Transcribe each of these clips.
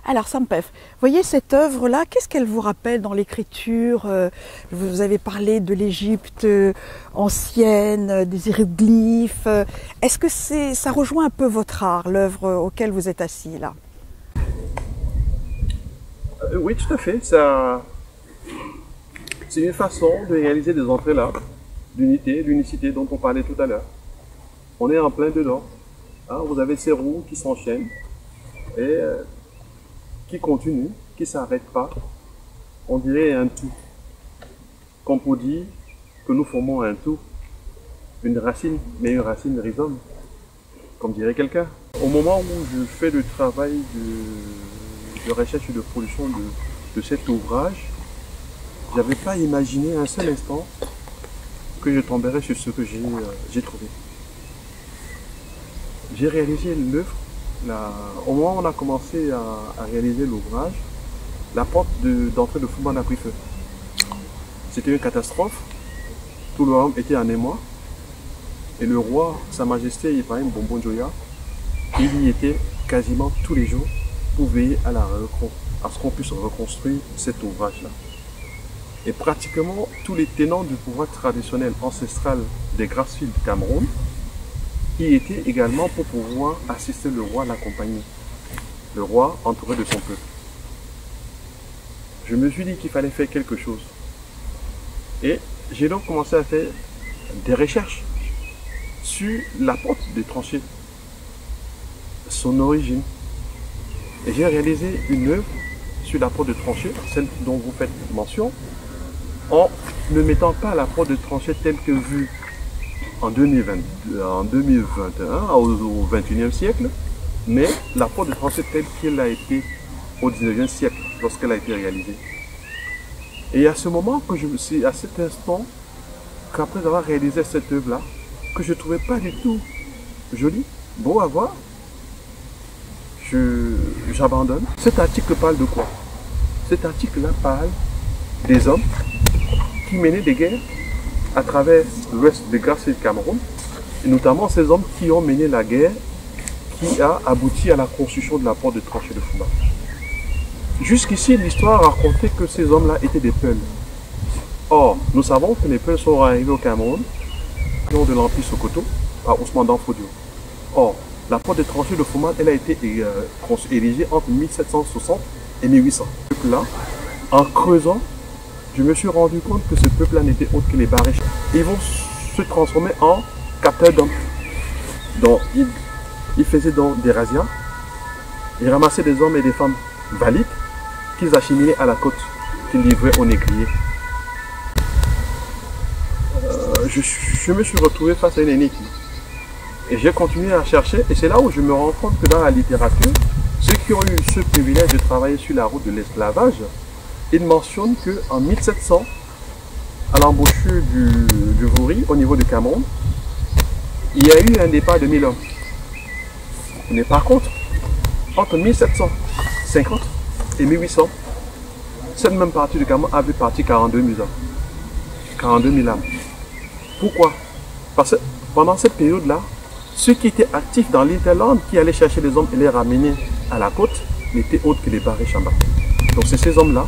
Alors Sampef, voyez cette œuvre-là, qu'est-ce qu'elle vous rappelle dans l'écriture? Vous avez parlé de l'Égypte ancienne, des hiéroglyphes. Est-ce que ça rejoint un peu votre art, l'œuvre auquel vous êtes assis là? Oui, tout à fait. C'est une façon de réaliser des entrées là, d'unité, l'unicité dont on parlait tout à l'heure. On est en plein dedans. Hein, vous avez ces roues qui s'enchaînent et qui continuent, qui ne s'arrêtent pas. On dirait un tout. Comme pour dire que nous formons un tout, une racine, mais une racine rhizome, comme dirait quelqu'un. Au moment où je fais le travail de recherche et de production de cet ouvrage, je n'avais pas imaginé un seul instant que je tomberais sur ce que j'ai trouvé. J'ai réalisé l'œuvre, au moment où on a commencé à réaliser l'ouvrage, la porte d'entrée de Fouman a pris feu. C'était une catastrophe, tout le royaume était en émoi, et le roi, Sa Majesté Ibrahim Bombon Joya, il y était quasiment tous les jours pour veiller à ce qu'on puisse reconstruire cet ouvrage-là. Et pratiquement tous les tenants du pouvoir traditionnel ancestral des Grasfield du Cameroun y étaient également pour pouvoir assister le roi à l'accompagner. Le roi entouré de son peuple. Je me suis dit qu'il fallait faire quelque chose. Et j'ai donc commencé à faire des recherches sur la porte des tranchées, son origine. Et j'ai réalisé une œuvre sur la porte de tranchée, celle dont vous faites mention, en ne mettant pas la porte de tranchée telle que vue en 2021, au XXIe siècle, mais la porte de tranchée telle qu'elle a été au XIXe siècle, lorsqu'elle a été réalisée. Et à ce moment, à cet instant, qu'après avoir réalisé cette œuvre-là, que je ne trouvais pas du tout jolie, beau à voir, j'abandonne. Cet article parle de quoi? Cet article-là parle des hommes qui menaient des guerres à travers l'ouest des Grasfield du Cameroun, et notamment ces hommes qui ont mené la guerre qui a abouti à la construction de la porte de tranchée de Fouman. Jusqu'ici, l'histoire racontait que ces hommes-là étaient des Peuls. Or, nous savons que les Peuls sont arrivés au Cameroun lors de l'Empire Sokoto par Ousmane Dan Fodio. Or, la porte de tranchée de Fouman, elle a été érigée entre 1760 et 1800. Là, en creusant, je me suis rendu compte que ce peuple-là n'était autre que les Barèches. Ils vont se transformer en capteurs d'hommes. Donc, ils faisaient donc des razzias, ils ramassaient des hommes et des femmes valides qu'ils acheminaient à la côte, qu'ils livraient aux négriers. Je me suis retrouvé face à une énigme. Et j'ai continué à chercher, et c'est là où je me rends compte que dans la littérature, ceux qui ont eu ce privilège de travailler sur la route de l'esclavage, ils mentionnent qu'en 1700, à l'embouchure du Vouri, au niveau du Cameroun, il y a eu un départ de 1000 hommes. Mais par contre, entre 1750 et 1800, cette même partie du Cameroun a vu partir 42 000 hommes. 42 000 âmes. Pourquoi? Parce que pendant cette période-là, ceux qui étaient actifs dans l'Interland, qui allaient chercher les hommes et les ramener à la côte, n'étaient autres que les Baré-Chamba. Donc c'est ces hommes-là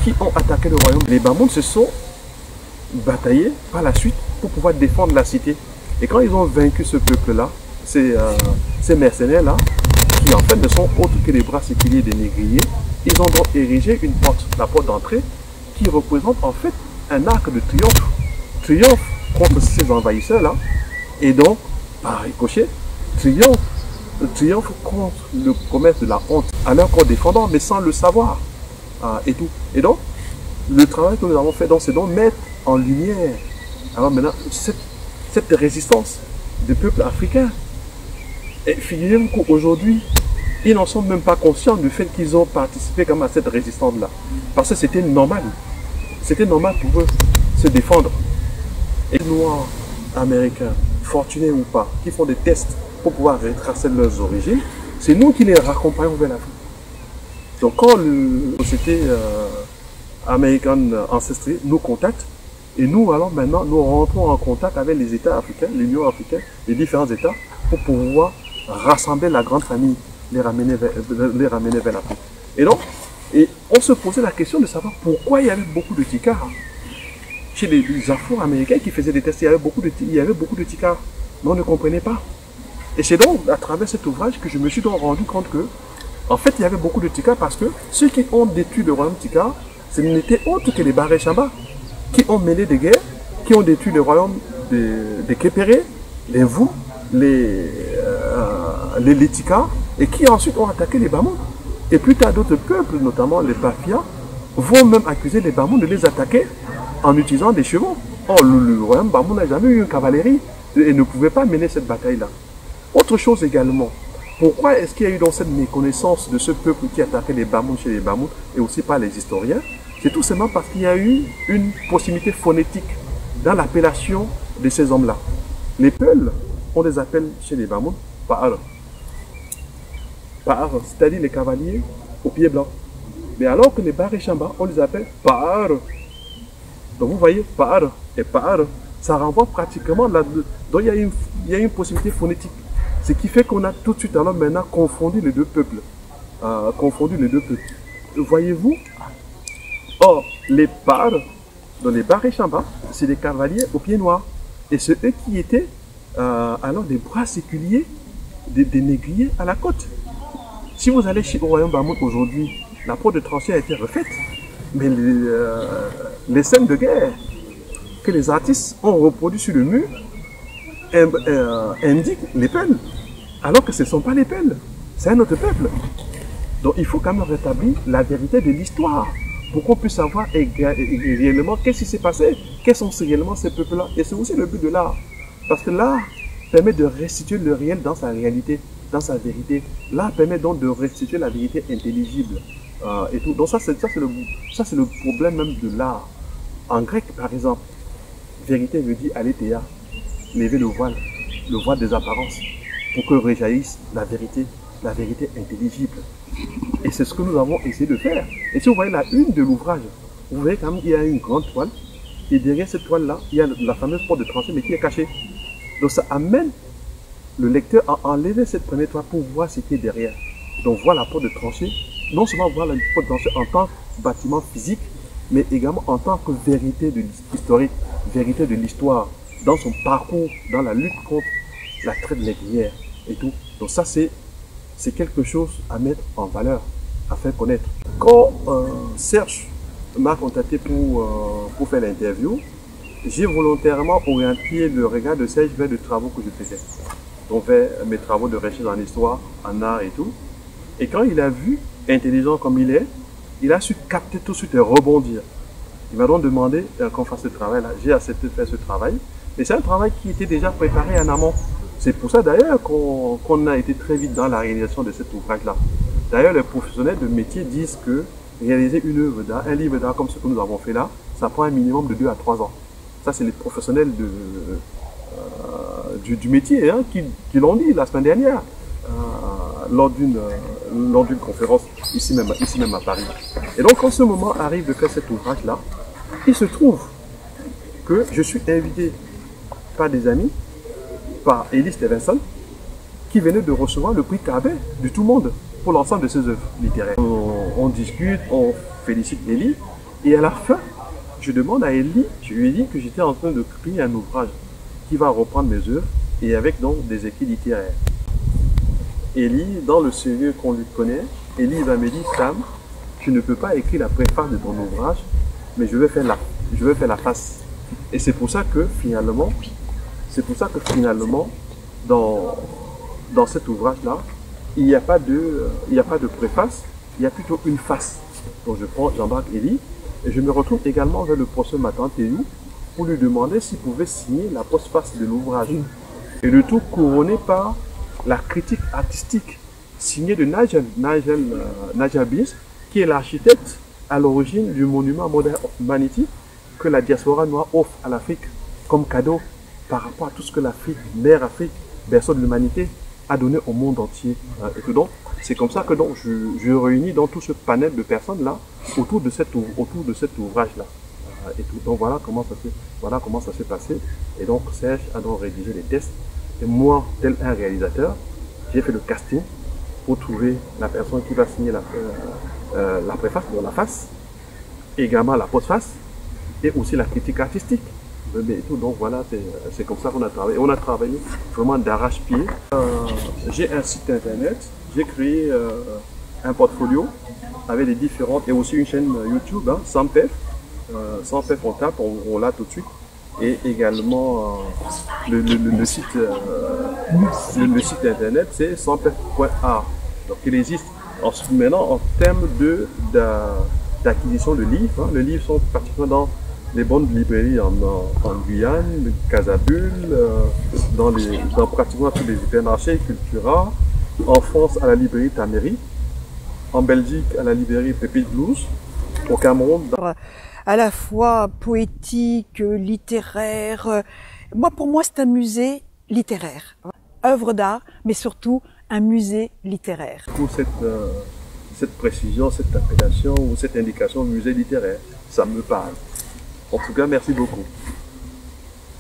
qui ont attaqué le royaume. Les Bamoun se sont bataillés par la suite pour pouvoir défendre la cité. Et quand ils ont vaincu ce peuple-là, ces mercenaires-là, qui en fait ne sont autres que les bras séculiers des négriers, ils ont donc érigé une porte, la porte d'entrée, qui représente en fait un arc de triomphe. Triomphe contre ces envahisseurs-là, et donc, par ricochet, triomphe contre le commerce de la honte, à leur corps défendant, mais sans le savoir, et tout. Et donc, le travail que nous avons fait, c'est donc mettre en lumière, alors maintenant, cette résistance des peuples africains. Et figurez-vous qu'aujourd'hui, ils n'en sont même pas conscients du fait qu'ils ont participé comme à cette résistance-là. Parce que c'était normal. C'était normal pour eux se défendre. Et les Noirs américains, fortunés ou pas, qui font des tests pour pouvoir retracer leurs origines, c'est nous qui les raccompagnons vers l'Afrique. Donc quand la société américaine Ancestry nous contacte, et nous alors maintenant, nous rentrons en contact avec les États africains, l'Union africaine, les différents États, pour pouvoir rassembler la grande famille, les ramener vers l'Afrique. Et donc, et on se posait la question de savoir pourquoi il y avait beaucoup de ticards. Chez les Afro-Américains qui faisaient des tests, il y avait beaucoup de ticards. Mais on ne comprenait pas. Et c'est donc à travers cet ouvrage que je me suis donc rendu compte que, en fait, il y avait beaucoup de ticards parce que ceux qui ont détruit le royaume Tikar, ce n'était autre que les Baré Chamba, qui ont mené des guerres, qui ont détruit le royaume des Képéré, les Vou, les Tikars, et qui ensuite ont attaqué les Bamouns. Et plus tard, d'autres peuples, notamment les Pafias, vont même accuser les Bamouns de les attaquer en utilisant des chevaux. Or, le royaume Bamoun n'a jamais eu une cavalerie et ne pouvait pas mener cette bataille-là. Autre chose également, pourquoi est-ce qu'il y a eu dans cette méconnaissance de ce peuple qui attaquait les Bamouns chez les Bamouns et aussi par les historiens? C'est tout simplement parce qu'il y a eu une proximité phonétique dans l'appellation de ces hommes-là. Les Peuls, on les appelle chez les Bamouns Paar. Paar, c'est-à-dire les cavaliers aux pieds blancs. Mais alors que les Baré Chamba, on les appelle Paar. Donc vous voyez, Paar et Paar, ça renvoie pratiquement là. Donc il y a une possibilité phonétique. Ce qui fait qu'on a tout de suite alors maintenant confondu les deux peuples. Voyez-vous? Or, les Paar, dans les Baré Chamba, c'est des cavaliers aux pieds noirs. Et c'est eux qui étaient alors des bras séculiers, des négriers à la côte. Si vous allez au royaume Bamoun aujourd'hui, la porte de tranchée a été refaite. Mais les scènes de guerre que les artistes ont reproduites sur le mur indiquent les Peuls. Alors que ce ne sont pas les Peuls, c'est un autre peuple. Donc il faut quand même rétablir la vérité de l'histoire pour qu'on puisse savoir réellement qu'est-ce qui s'est passé, quels sont réellement ces peuples-là. Et c'est aussi le but de l'art. Parce que l'art permet de restituer le réel dans sa réalité, dans sa vérité. L'art permet donc de restituer la vérité intelligible. Et tout. Donc ça c'est le problème même de l'art. En grec par exemple, vérité veut dire aletheia, lever le voile des apparences, pour que rejaillisse la vérité intelligible. Et c'est ce que nous avons essayé de faire. Et si vous voyez la une de l'ouvrage, vous voyez quand même qu'il y a une grande toile, et derrière cette toile-là, il y a la fameuse porte de tranchée, mais qui est cachée. Donc ça amène le lecteur à enlever cette première toile pour voir ce qui est derrière. Donc voir la porte de tranchée, non seulement voir la porte de tranchée en tant que bâtiment physique, mais également en tant que vérité historique, vérité de l'histoire, dans son parcours, dans la lutte contre la traite négrière et tout. Donc ça, c'est quelque chose à mettre en valeur, à faire connaître. Quand Serge m'a contacté pour faire l'interview, j'ai volontairement orienté le regard de Serge vers les travaux que je faisais. Donc vers mes travaux de recherche en histoire, en art et tout. Et quand il a vu, intelligent comme il a su capter tout de suite et rebondir. Il m'a donc demandé qu'on fasse ce travail-là. J'ai accepté de faire ce travail. Mais c'est un travail qui était déjà préparé en amont. C'est pour ça d'ailleurs qu'on a été très vite dans la réalisation de cet ouvrage-là. D'ailleurs, les professionnels de métier disent que réaliser une œuvre d'art, un livre d'art comme ce que nous avons fait là, ça prend un minimum de 2 à 3 ans. Ça, c'est les professionnels du métier qui l'ont dit la semaine dernière lors d'une conférence ici même à Paris. Et donc, quand ce moment arrive de faire cet ouvrage-là, il se trouve que je suis invité par des amis, par Elie Stevenson, qui venait de recevoir le prix Cabet de tout le monde pour l'ensemble de ses œuvres littéraires. On discute, on félicite Elie, et à la fin, je demande à Elie, je lui ai dit que j'étais en train de créer un ouvrage qui va reprendre mes œuvres et avec donc des écrits littéraires. Elie, dans le sérieux qu'on lui connaît, Elie va me dire, Sam, tu ne peux pas écrire la préface de ton ouvrage, mais je vais faire la face. Et c'est pour ça que finalement, dans cet ouvrage-là, il n'y a pas de préface, il y a plutôt une face. Donc j'embarque Elie et je me retrouve également vers le professeur Matan Théou pour lui demander s'il pouvait signer la postface de l'ouvrage. Et le tout couronné par la critique artistique signée de Nigel Beers, qui est l'architecte à l'origine du monument Model of Humanity que la diaspora noire offre à l'Afrique comme cadeau par rapport à tout ce que l'Afrique, mère Afrique, berceau de l'humanité, a donné au monde entier. Et que donc, c'est comme ça que donc, je réunis dans tout ce panel de personnes-là autour de cet ouvrage-là. Et tout. Donc voilà comment ça s'est passé. Et donc Serge a donc rédigé les tests. Et moi, tel un réalisateur, j'ai fait le casting pour trouver la personne qui va signer la préface, bon, la face, également la postface, et aussi la critique artistique. Et tout, donc voilà, c'est comme ça qu'on a travaillé. On a travaillé vraiment d'arrache-pied. J'ai un site internet, j'ai créé un portfolio avec les différentes, et aussi une chaîne YouTube, hein, Sampef. Sampef, on tape, on l'a tout de suite. Et également le site internet, c'est sampef.art. Donc il existe. Ensuite, maintenant, en termes d'acquisition de livres, hein, les livres sont pratiquement dans les bonnes librairies en Guyane, Casabule, dans pratiquement tous les hypermarchés, Cultura, en France à la librairie Taméry, en Belgique à la librairie Pépite Blues, au Cameroun. À la fois poétique, littéraire. Pour moi, c'est un musée littéraire. Œuvre d'art, mais surtout un musée littéraire. Pour cette précision, cette appellation ou cette indication musée littéraire, ça me parle. En tout cas, merci beaucoup.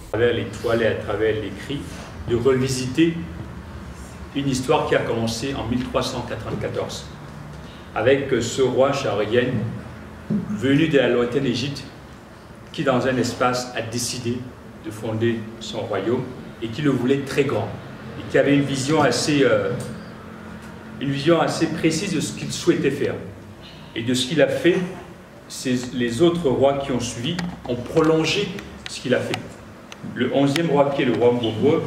À travers les toiles et à travers l'écrit, de revisiter une histoire qui a commencé en 1394 avec ce roi Shahriyên venu de la lointaine Égypte qui dans un espace a décidé de fonder son royaume et qui le voulait très grand et qui avait une vision assez précise de ce qu'il souhaitait faire et de ce qu'il a fait. Les autres rois qui ont suivi ont prolongé ce qu'il a fait. Le 11e roi qui est le roi Mbombo,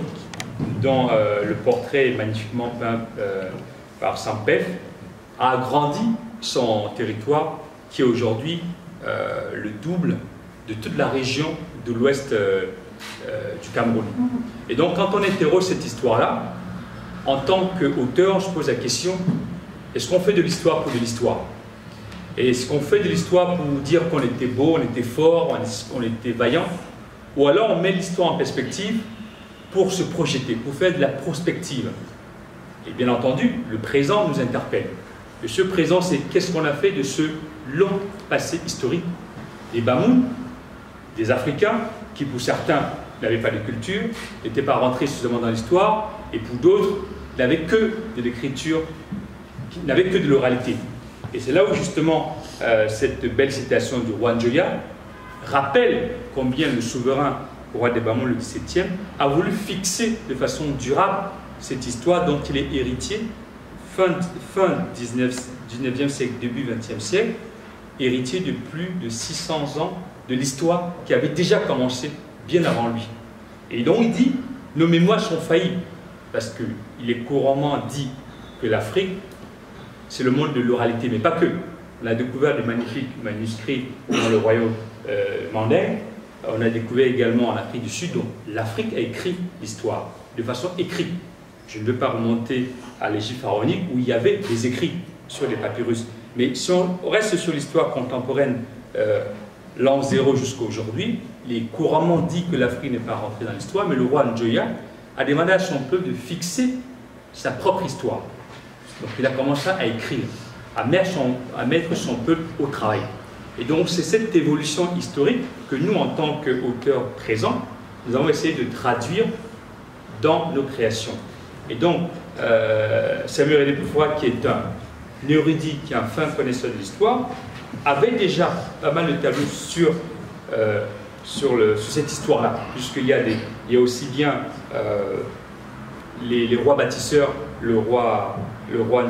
dont le portrait est magnifiquement peint par Sampef, a agrandi son territoire qui est aujourd'hui le double de toute la région de l'ouest du Cameroun. Et donc quand on interroge cette histoire-là, en tant qu'auteur, on se pose la question, est-ce qu'on fait de l'histoire pour de l'histoire? Et est-ce qu'on fait de l'histoire pour dire qu'on était beau, on était fort, on était vaillant? Ou alors on met l'histoire en perspective pour se projeter, pour faire de la prospective? Et bien entendu, le présent nous interpelle. Et ce présent, c'est qu'est-ce qu'on a fait de ce long passé historique des Bamoun, des Africains, qui pour certains n'avaient pas de culture, n'étaient pas rentrés suffisamment dans l'histoire, et pour d'autres, n'avaient que de l'écriture, n'avaient que de l'oralité. Et c'est là où justement cette belle citation du roi Njoya rappelle combien le souverain roi des Bamoun, le XVIIe, a voulu fixer de façon durable cette histoire dont il est héritier, fin 19e siècle, début 20e siècle, héritier de plus de 600 ans de l'histoire qui avait déjà commencé bien avant lui. Et donc il dit, nos mémoires sont faillibles, parce qu'il est couramment dit que l'Afrique, c'est le monde de l'oralité, mais pas que. On a découvert de magnifiques manuscrits dans le royaume mandingue. On a découvert également en Afrique du Sud. Donc l'Afrique a écrit l'histoire de façon écrite. Je ne veux pas remonter à l'Égypte pharaonique où il y avait des écrits sur les papyrus. Mais si on reste sur l'histoire contemporaine, l'an 0 jusqu'à aujourd'hui, il est couramment dit que l'Afrique n'est pas rentrée dans l'histoire, mais le roi Njoya a demandé à son peuple de fixer sa propre histoire. Donc il a commencé à écrire, à mettre son peuple au travail. Et donc c'est cette évolution historique que nous, en tant qu'auteurs présents, nous avons essayé de traduire dans nos créations. Et donc, Samuel Ede-Pufwa, qui est un érudit, qui est un fin connaisseur de l'histoire, avait déjà pas mal de tableaux sur cette histoire-là, puisqu'il y a aussi bien les rois bâtisseurs, le roi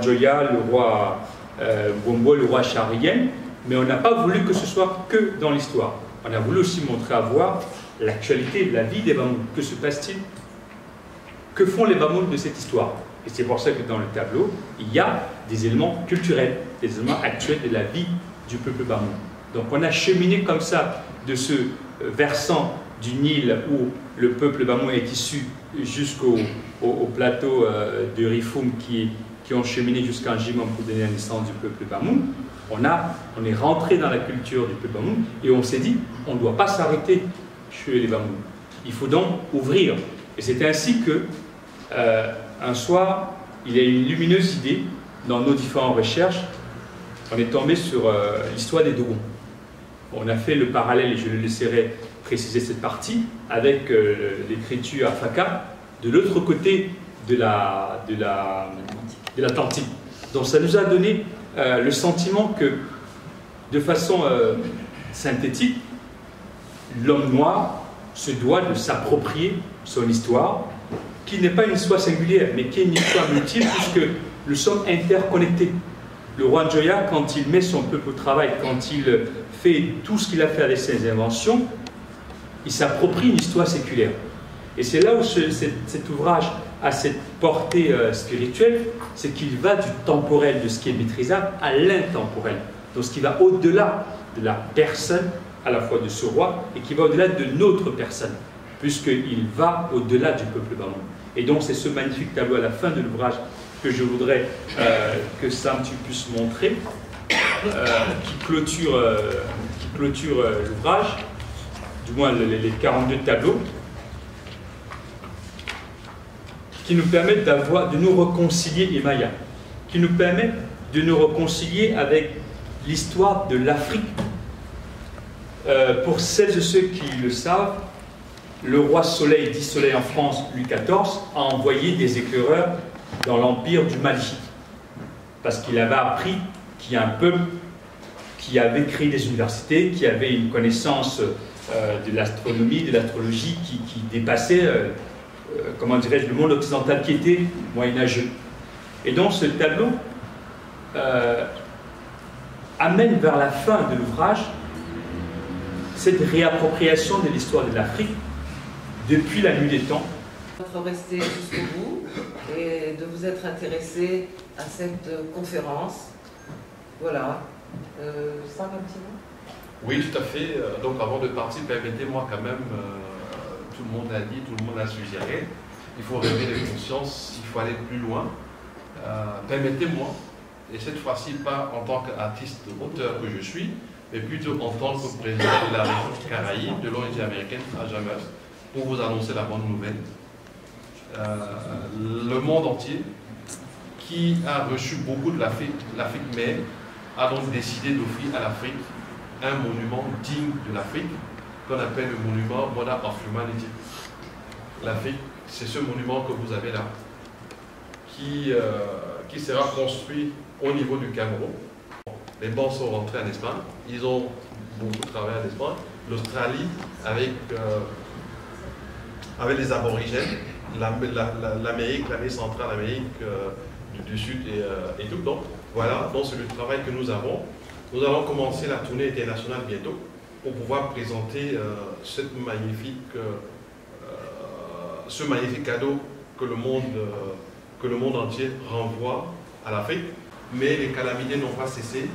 Njoya, le roi Mbombo, le roi Shahriyên, mais on n'a pas voulu que ce soit que dans l'histoire. On a voulu aussi montrer à voir l'actualité de la vie des Bamoun. Que se passe-t-il? Que font les Bamoun de cette histoire? Et c'est pour ça que dans le tableau, il y a des éléments culturels, des éléments actuels de la vie du peuple Bamoun. Donc on a cheminé comme ça de ce versant du Nil où le peuple Bamoun est issu jusqu'au plateau de Rifoum qui ont cheminé jusqu'à Njimom pour donner la naissance du peuple Bamoun. On est rentré dans la culture du peuple Bamoun et on s'est dit, on ne doit pas s'arrêter chez les Bamoun. Il faut donc ouvrir. Et c'est ainsi que, un soir, il y a eu une lumineuse idée dans nos différentes recherches. On est tombé sur l'histoire des Dogons. On a fait le parallèle, et je le laisserai préciser cette partie, avec l'écriture à Faka, de l'autre côté de l'Atlantique. Donc ça nous a donné le sentiment que, de façon synthétique, l'homme noir se doit de s'approprier son histoire, qui n'est pas une histoire singulière, mais qui est une histoire multiple, puisque nous sommes interconnectés. Le roi Njoya, quand il met son peuple au travail, quand il fait tout ce qu'il a fait avec ses inventions, il s'approprie une histoire séculaire. Et c'est là où cet ouvrage a cette portée spirituelle, c'est qu'il va du temporel, de ce qui est maîtrisable, à l'intemporel. Donc ce qui va au-delà de la personne, à la fois de ce roi, et qui va au-delà de notre personne, puisqu'il va au-delà du peuple ballon. Et donc c'est ce magnifique tableau à la fin de l'ouvrage que je voudrais que Sam tu puisses montrer, qui clôture l'ouvrage, du moins les 42 tableaux, qui nous permettent de nous réconcilier, Imaya, qui nous permet de nous réconcilier avec l'histoire de l'Afrique. Pour celles et ceux qui le savent, le roi Soleil, dit Soleil en France, Louis XIV, a envoyé des éclaireurs dans l'empire du Mali, parce qu'il avait appris qu'il y a un peuple qui avait créé des universités, qui avait une connaissance de l'astronomie, de l'astrologie qui dépassait, comment dirais-je, le monde occidental qui était moyenâgeux. Et donc ce tableau amène vers la fin de l'ouvrage cette réappropriation de l'histoire de l'Afrique depuis la nuit des temps. D'être resté jusqu'au bout et de vous être intéressé à cette conférence. Voilà. Ça, un petit mot? Oui, tout à fait. Donc avant de partir, permettez-moi quand même, tout le monde l'a dit, tout le monde l'a suggéré, il faut rêver de conscience, il faut aller plus loin. Permettez-moi, et cette fois-ci pas en tant qu'artiste auteur que je suis, mais plutôt en tant que président de la région Caraïbes, de l'ONG américaine Ajamus, pour vous annoncer la bonne nouvelle. Le monde entier, qui a reçu beaucoup de l'Afrique mère, a donc décidé d'offrir à l'Afrique un monument digne de l'Afrique, qu'on appelle le monument Mother of Humanity. L'Afrique, c'est ce monument que vous avez là, qui sera construit au niveau du Cameroun. Les bancs sont rentrés en Espagne, ils ont beaucoup travaillé en Espagne. L'Australie, avec les aborigènes, l'Amérique centrale, l'Amérique du Sud et tout. Donc voilà, donc c'est le travail que nous avons. Nous allons commencer la tournée internationale bientôt pour pouvoir présenter ce magnifique cadeau que le monde entier renvoie à l'Afrique. Mais les calamités n'ont pas cessé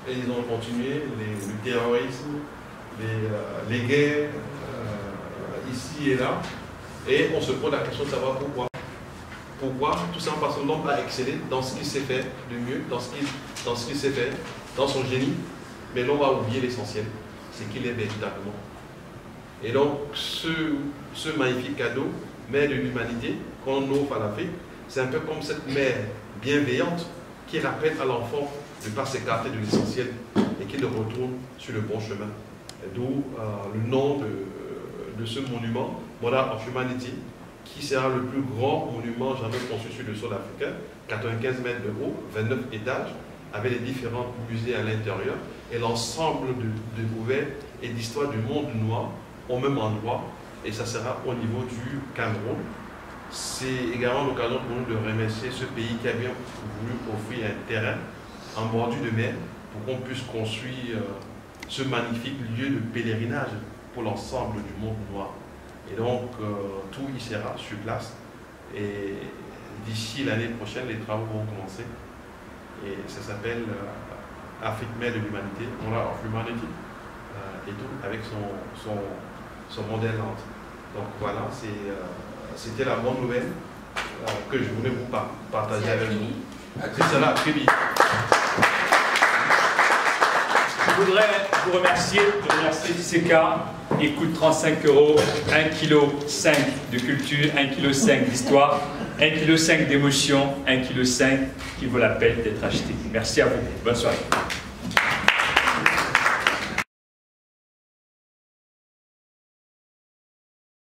et ils ont continué, le terrorisme, les guerres ici et là. Et on se pose la question de savoir pourquoi. Pourquoi? Tout simplement parce que l'homme a excellé dans ce qu'il sait faire de mieux, dans ce qu'il sait faire, dans son génie, mais l'homme a oublié l'essentiel, c'est qu'il est véritablement. Et donc, ce magnifique cadeau, mère de l'humanité, qu'on offre à l'Afrique, c'est un peu comme cette mère bienveillante qui rappelle à l'enfant de ne pas s'écarter de l'essentiel et qu'il retourne sur le bon chemin. D'où le nom de ce monument, Mother of Humanity, qui sera le plus grand monument jamais construit sur le sol africain, 95 mètres de haut, 29 étages, avec les différents musées à l'intérieur et l'ensemble de découvertes et d'histoires du monde noir au même endroit, et ça sera au niveau du Cameroun. C'est également l'occasion pour nous de remercier ce pays qui a bien voulu offrir un terrain en bordure de mer pour qu'on puisse construire ce magnifique lieu de pèlerinage pour l'ensemble du monde noir. Et donc, tout y sera sur place. Et d'ici l'année prochaine, les travaux vont commencer. Et ça s'appelle Afrique mère de l'humanité, Mother of Humanity, et tout, avec son modèle lente. Donc voilà, c'était la bonne nouvelle que je voulais vous partager avec vous. C'est cela, très bien. Je voudrais vous remercier, Seka. Il coûte 35 €, 1,5 kg de culture, 1,5 kg d'histoire, 1,5 kg d'émotion, 1,5 kg qui vaut la peine d'être acheté. Merci à vous. Bonne soirée.